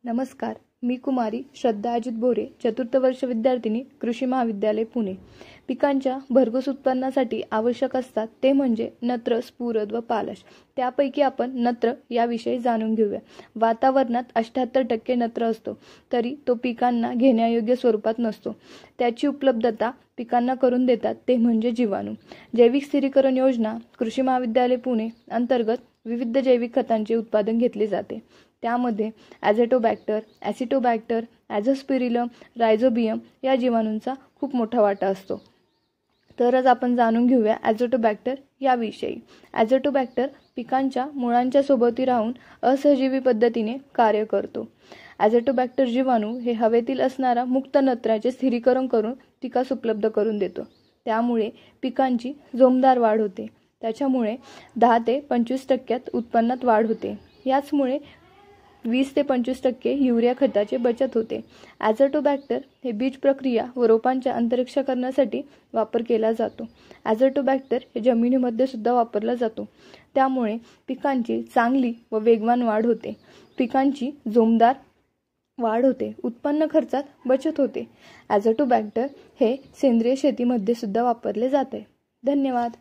नमस्कार, मी कुमारी श्रद्धा अजित बोरे, चतुर्थ वर्ष विद्यार्थिनी, कृषी महाविद्यालय पुणे। पिकांच्या भरघोस उत्पन्नासाठी आवश्यक असतात ते म्हणजे नत्र, स्फुरद व पालाश। त्यापैकी आपण नत्र याविषयी जाणून घेऊया। वातावरणात 78% नत्र असतो, तरी तो पिकांना घेण्यायोग्य स्वरूपात नसतो। त्याची उपलब्धता पिकांना करून देतात ते म्हणजे जीवाणू। जैविक स्थिरीकरण योजना कृषी महाविद्यालय पुणे अंतर्गत विविध जैविक खतांचे उत्पादन घेतले जाते। त्यामध्ये ॲझोटोबॅक्टर, ॲसिटोबॅक्टर, ॲझोस्पिरिलम, रायझोबियम या जीवाणूंचा खूप मोठा वाटा असतो। तर आज आपण जाणून घेऊया ॲझोटोबॅक्टर याविषयी। ॲझोटोबॅक्टर पिकांच्या मुळांच्या सोबती राहून असहजीवी पद्धतीने कार्य करतो। ॲझोटोबॅक्टर जीवाणू हे हवेतील असणारा मुक्त नत्राचे स्थिरीकरण करून पिकास उपलब्ध करून देतो। त्यामुळे पिकांची जोमदार वाढ होते। त्याच्यामुळे 10 ते 25% उत्पन्नात वाढ होते। याचमुळे 20 ते 25% युरिया खताची बचत होते। ॲझोटोबॅक्टर हे बीज प्रक्रिया व रोपांच्या अंतरीक्षकरणासाठी वापर केला जातो। ॲझोटोबॅक्टर हे जमिनीमध्ये सुद्धा वापरला जातो। त्यामुळे पिकांची चांगली व वेगवान वाढ होते। पिकांची जोमदार वाढ होते, उत्पन्न खर्चात बचत होते। ॲझोटोबॅक्टर हे सेंद्रिय शेतीमध्ये सुद्धा वापरले जाते। धन्यवाद।